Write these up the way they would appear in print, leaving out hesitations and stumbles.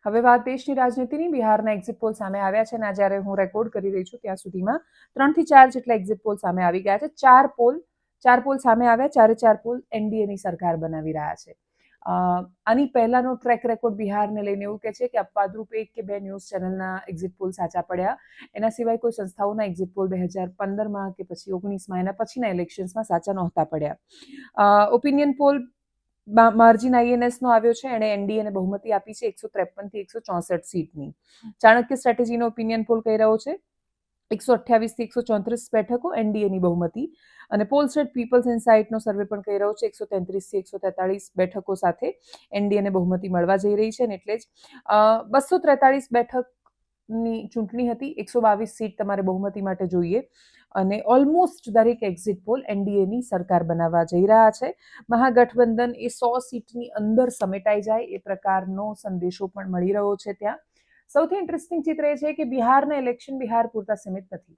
હવે વાત દેશની રાજનીતિની બિહારના એક્ઝિટ પોલ સામે આવ્યા છે અને જ્યારે હું રેકોર્ડ કરી રહી છું ત્યાં સુધીમાં 3 થી 4 જેટલા એક્ઝિટ પોલ સામે આવી ગયા છે. ચાર પોલ સામે આવ્યા, ચાર પોલ એનડીએની સરકાર બનાવી રહ્યા છે. આની પહેલાનો ટ્રેક રેકોર્ડ બિહારને લઈને એવું કહે છે કે અપવાદરૂપ 1 કે 2 ન્યૂઝ ચેનલના એક્ઝિટ પોલ સાચા પડ્યા. એના સિવાય કોઈ સંસ્થાઓના એક્ઝિટ પોલ 2015માં કે પછી 19માં એના પછીના ઇલેક્શન્સમાં સાચા નહોતા પડ્યા. ઓપિનિયન પોલ માર્જિન આઈએનએસનો આવ્યો છે. એણે એનડીએને બહુમતી આપી છે 153 થી 164 સીટની. ચાણક્ય સ્ટ્રેટેજીનો ઓપિનિયન પોલ કહી રહ્યો છે 128 થી 134 બેઠકો એનડીએની બહુમતી. અને પોલસ્ટેટ પીપલ્સ ઇનસાઇટનો સર્વે પણ કહી રહ્યો છે 133 થી 143 બેઠકો સાથે એનડીએને બહુમતી મળવા જઈ રહી છે. અને એટલે જ 243 બેઠકની ચૂંટણી હતી, 122 સીટ તમારે બહુમતી માટે જોઈએ. અને ઓલમોસ્ટ દરેક એક્ઝિટ પોલ એનડીએની સરકાર બનાવવા જઈ રહ્યા છે. મહાગઠબંધન એ 100 સીટની અંદર સમેટાઈ જાય એ પ્રકારનો સંદેશો પણ મળી રહ્યો છે ત્યાં. સૌથી ઇન્ટરેસ્ટિંગ ચિત્ર એ છે કે બિહારના ઇલેક્શન બિહાર પૂરતા સીમિત નથી.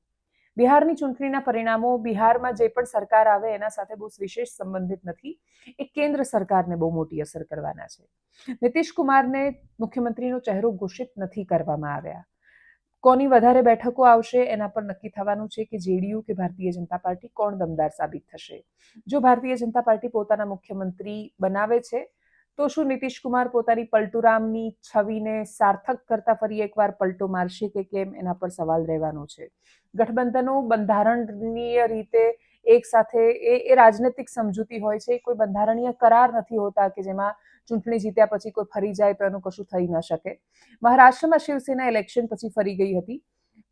બિહારની ચૂંટણીના પરિણામો બિહારમાં જે પણ સરકાર આવે એના સાથે બહુ વિશેષ સંબંધિત નથી. એ કેન્દ્ર સરકારને બહુ મોટી અસર કરવાના છે. નીતિશ કુમારને મુખ્યમંત્રીનો ચહેરો ઘોષિત નથી કરવામાં આવ્યા. કોની વધારે બેઠકો આવશે એના પર નક્કી થવાનું છે કે જેડીયુ કે ભારતીય જનતા પાર્ટી કોણ દમદાર સાબિત થશે. જો ભારતીય જનતા પાર્ટી પોતાના મુખ્યમંત્રી બનાવે છે તો શું નીતિશ કુમાર પોતાની પલટુરામની છબીને સાર્થક કરતા ફરી એકવાર પલટો મારશે કે કેમ, એના પર સવાલ રહેવાનો છે. ગઠબંધનો બંધારણીય રીતે એક સાથે એ રાજનૈતિક સમજૂતી હોય છે, કોઈ બંધારણીય કરાર નથી હોતા કે જેમાં ચૂંટણી જીત્યા પછી કોઈ ફરી જાય તો એનું કશું થઈ ન શકે. મહારાષ્ટ્રમાં શિવસેના ઇલેક્શન પછી ફરી ગઈ હતી,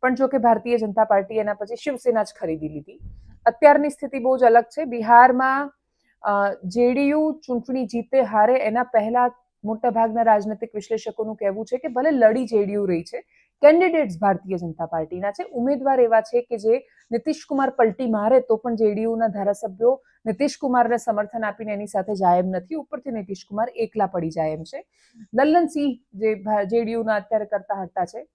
પણ જો કે ભારતીય જનતા પાર્ટી એના પછી શિવસેના જ ખરીદી લીધી. અત્યારની સ્થિતિ બહુ જ અલગ છે. બિહારમાં જેડીયુ ચૂંટણી જીતે હારે એના પહેલા મોટાભાગના રાજનૈતિક વિશ્લેષકોનું કહેવું છે કે ભલે લડી જેડીયુ રહી છે, કેન્ડિડેટ્સ ભારતીય જનતા પાર્ટીના છે, ઉમેદવાર એવા છે કે જે નીતિશ કુમાર પલટી મારે તો પણ જેડીયુના ધારાસભ્યો નીતિશ કુમારને સમર્થન આપીને એની સાથે જાય એમ નથી. ઉપરથી નીતિશ કુમાર એકલા પડી જાય એમ છે. લલ્લનસિંહ જે જેડીયુના અત્યારે કરતા હતા છે,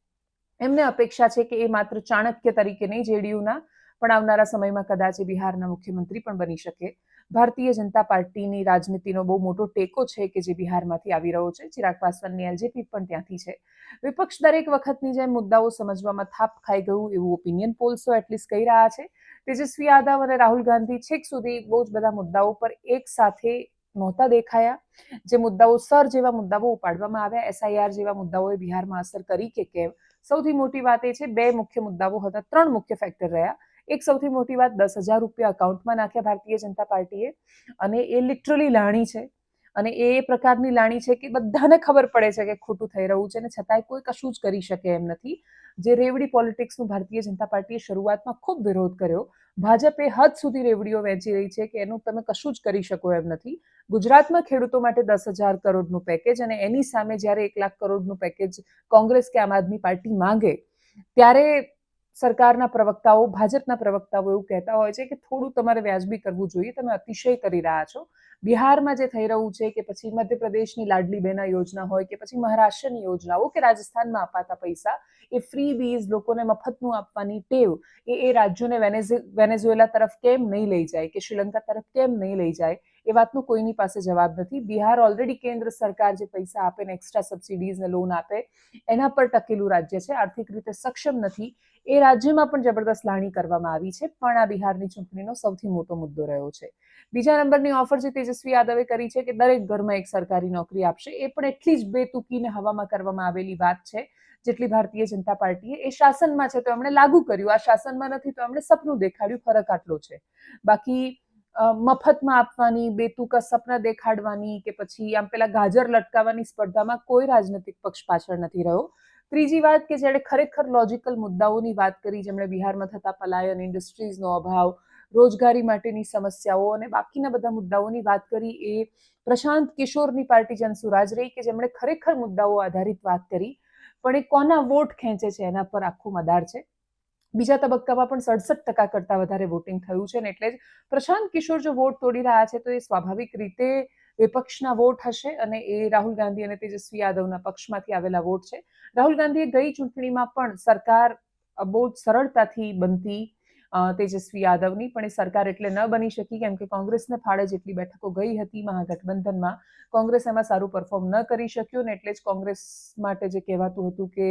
એમને અપેક્ષા છે કે એ માત્ર ચાણક્ય તરીકે નહીં, જેડીયુના પણ આવનારા સમયમાં કદાચ બિહારના મુખ્યમંત્રી પણ બની શકે. ભારતીય જનતા પાર્ટીની રાજનીતિનો બહુ મોટો ટેકો છે કે જે બિહારમાંથી આવી રહ્યો છે. ચિરાગ પાસવાનની એલજેપી પણ ત્યાંથી છે. વિપક્ષ દરેક વખતની જેમ મુદ્દાઓ સમજવામાં થાપ ખાઈ ગયું એવું ઓપિનિયન પોલ્સો એટલીસ્ટ કહી રહ્યા છે. તેજસ્વી યાદવ અને રાહુલ ગાંધી છેક સુધી બહુ જ બધા મુદ્દાઓ પર એક સાથે નહોતા દેખાયા. જે મુદ્દાઓ જેવા મુદ્દાઓ ઉપાડવામાં આવ્યા, એસઆઈઆર જેવા મુદ્દાઓએ બિહારમાં અસર કરી કે કેમ, સૌથી મોટી વાત એ છે 2 મુખ્ય મુદ્દાઓ હતા, 3 મુખ્ય ફેક્ટર રહ્યા. એક સૌથી મોટી વાત 10,000 રૂપિયા અકાઉન્ટમાં નાખ્યા ભારતીય જનતા પાર્ટીએ, અને એ લિટરલી લાણી છે. અને એ પ્રકારની લાણી છે કે બધાને ખબર પડે છે કે ખોટું થઈ રહ્યું છે, અને છતાંય કોઈ કશું જ કરી શકે એમ નથી. જે રેવડી પોલિટિક્સનું ભારતીય જનતા પાર્ટીએ શરૂઆતમાં ખૂબ વિરોધ કર્યો. ભાજપે હદ સુધી રેવડીઓ વહેંચી રહી છે કે એનું તમે કશું જ કરી શકો એમ નથી. ગુજરાતમાં ખેડૂતો માટે 10,000 કરોડનું પેકેજ, અને એની સામે જ્યારે 1 લાખ કરોડનું પેકેજ કોંગ્રેસ કે આમ આદમી પાર્ટી માંગે ત્યારે સરકારના પ્રવક્તાઓ, ભાજપના પ્રવક્તાઓ એવું કહેતા હોય છે કે થોડું તમારે વ્યાજબી કરવું જોઈએ, તમે અતિશય કરી રહ્યા છો. બિહારમાં જે થઈ રહ્યું છે કે પછી મધ્યપ્રદેશની લાડલી બહેના યોજના હોય કે પછી મહારાષ્ટ્રની યોજનાઓ કે રાજસ્થાનમાં અપાતા પૈસા, એ ફ્રી બીઝ લોકોને મફતનું આપવાની ટેવ એ રાજ્યોને વેનેઝુએલા તરફ કેમ નહીં લઈ જાય કે શ્રીલંકા તરફ કેમ નહીં લઈ જાય, એ વાતનો કોઈની પાસે જવાબ નથી. બિહાર ઓલરેડી કેન્દ્ર સરકાર જે પૈસા આપે ને એક્સ્ટ્રા સબસિડીઝ ને લોન આપે એના પર ટકેલું રાજ્ય છે, આર્થિક રીતે સક્ષમ નથી. એ રાજ્યમાં પણ જબરદસ્ત લાણી કરવામાં આવી છે, પણ આ બિહારની ચૂંટણીનો સૌથી મોટો મુદ્દો રહ્યો છે. બીજા નંબરની ઓફર જે તેજસ્વી યાદવે કરી છે કે દરેક ઘરમાં એક સરકારી નોકરી આપશે, એ પણ એટલી જ બેતુકીને હવામાં કરવામાં આવેલી વાત છે જેટલી ભારતીય જનતા પાર્ટીએ એ શાસનમાં છે તો એમણે લાગુ કર્યું, આ શાસનમાં નથી તો એમણે સપનું દેખાડ્યું. ફરક આટલો છે. બાકી મફતમાં આપવાની, બેતુકા સપના દેખાડવાની કે પછી આમ પેલા ગાજર લટકાવવાની સ્પર્ધામાં કોઈ રાજનૈતિક પક્ષ પાછળ નથી રહ્યો. ત્રીજી વાત કે જેણે ખરેખર લોજિકલ મુદ્દાઓની વાત કરી, જેમણે બિહારમાં થતા પલાયન, ઇન્ડસ્ટ્રીઝનો અભાવ, રોજગારી માટેની સમસ્યાઓ અને બાકીના બધા મુદ્દાઓની વાત કરી, એ પ્રશાંત કિશોરની પાર્ટી જનસુરાજ રહી કે જેમણે ખરેખર મુદ્દાઓ આધારિત વાત કરી, પણ એ કોના વોટ ખેંચે છે એના પર આખું મદાર છે. બીજા તબક્કામાં પણ 67% કરતાં વધારે વોટિંગ થયું છે, ને એટલે જ પ્રશાંત કિશોર જો વોટ તોડી રહ્યા છે તો એ સ્વાભાવિક રીતે વિપક્ષના વોટ હશે, અને એ રાહુલ ગાંધી અને તેજસ્વી યાદવના પક્ષમાંથી આવેલા વોટ છે. રાહુલ ગાંધીએ ગઈ ચૂંટણીમાં પણ સરકાર બહુ સરળતાથી બનતી તેજસ્વી યાદવની, પણ એ સરકાર એટલે ન બની શકી કેમ કે કોંગ્રેસને ફાળે જેટલી બેઠકો ગઈ હતી મહાગઠબંધનમાં, કોંગ્રેસ એમાં સારું પરફોર્મ ન કરી શક્યું ને એટલે જ કોંગ્રેસ માટે જે કહેવાતું હતું કે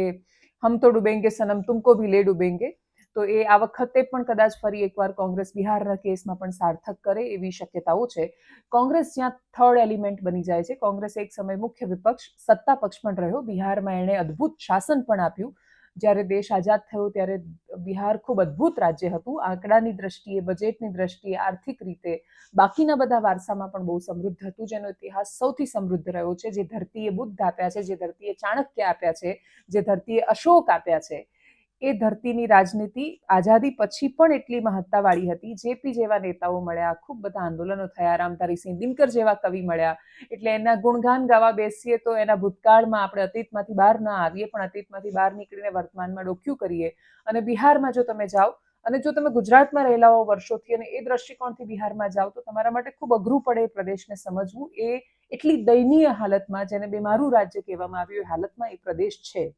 હમ તો ડૂબેંગે સનમ તુમકો ભી લે ડૂબેંગે, તો એ આ વખતે પણ કદાચ ફરી એકવાર કોંગ્રેસ બિહારના કેસમાં પણ સાર્થક કરે એવી શક્યતાઓ છે. કોંગ્રેસ જ્યાં થર્ડ એલિમેન્ટ બની જાય છે, કોંગ્રેસ એક સમય મુખ્ય વિપક્ષ સત્તા પક્ષ પણ રહ્યો, બિહારમાં એણે અદ્ભુત શાસન પણ આપ્યું. જ્યારે દેશ આઝાદ થયો ત્યારે બિહાર ખૂબ અદ્ભુત રાજ્ય હતું, આંકડાની દ્રષ્ટિએ, બજેટની દ્રષ્ટિએ, આર્થિક રીતે, બાકીના બધા વારસામાં પણ બહુ સમૃદ્ધ હતું, જેનો ઇતિહાસ સૌથી સમૃદ્ધ રહ્યો છે, જે ધરતીએ બુદ્ધ આપ્યા છે, જે ધરતીએ ચાણક્ય આપ્યા છે, જે ધરતીએ અશોક આપ્યા છે, એ ધરતીની રાજનીતિ આઝાદી પછી પણ એટલી મહત્તાવાળી હતી. જેપી જેવા નેતાઓ મળ્યા, ખૂબ બધા આંદોલનો થયા, રામધારીસિંહ દિનકર જેવા કવિ મળ્યા, એટલે એના ગુણગાન ગાવા બેસીએ તો એના ભૂતકાળમાં આપણે અતીતમાંથી બહાર ન આવીએ, પણ અતીતમાંથી બહાર નીકળીને વર્તમાનમાં ડોક્યું કરીએ. અને બિહારમાં જો તમે જાઓ અને જો તમે ગુજરાતમાં રહેલા હો વર્ષોથી અને એ દ્રષ્ટિકોણથી બિહારમાં જાઓ તો તમારા માટે ખૂબ અઘરું પડે એ પ્રદેશને સમજવું. એ એટલી દયનીય હાલતમાં, જેને બેમારું રાજ્ય કહેવામાં આવ્યું, એ હાલતમાં એ પ્રદેશ છે.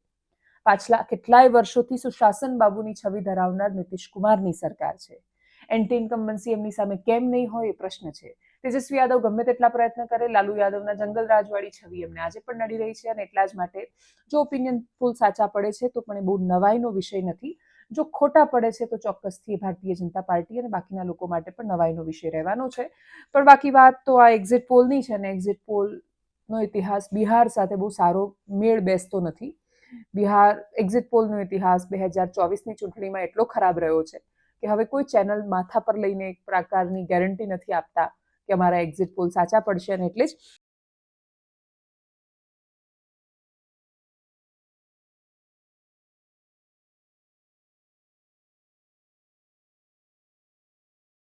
પાછલા કેટલાય વર્ષોથી સુશાસન બાબુની છબી ધરાવનાર નીતિશ કુમારની સરકાર છે. એન્ટી ઇન્કમ્બન્સી એમની સામે કેમ નહીં હોય એ પ્રશ્ન છે. તેજસ્વી યાદવ ગમે તેટલા પ્રયત્ન કરે, લાલુ યાદવના જંગલ રાજવાળી છબી એમને આજે પણ નડી રહી છે, અને એટલા જ માટે જો ઓપિનિયન પોલ સાચા પડે છે તો પણ એ બહુ નવાઈનો વિષય નથી. જો ખોટા પડે છે તો ચોક્કસથી ભારતીય જનતા પાર્ટી અને બાકીના લોકો માટે પણ નવાઈનો વિષય રહેવાનો છે. પણ બાકી વાત તો આ એક્ઝિટ પોલની છે, ને એક્ઝિટ પોલનો ઇતિહાસ બિહાર સાથે બહુ સારો મેળ બેસતો નથી. બિહાર એક્ઝિટ પોલનો ઇતિહાસ 2024ની ચૂંટણીમાં એટલો ખરાબ રહ્યો છે કે હવે કોઈ ચેનલ માથા પર લઈને એક પ્રકારની ગેરંટી નથી આપતા કે અમારા એક્ઝિટ પોલ સાચા પડશે, અને એટલે જ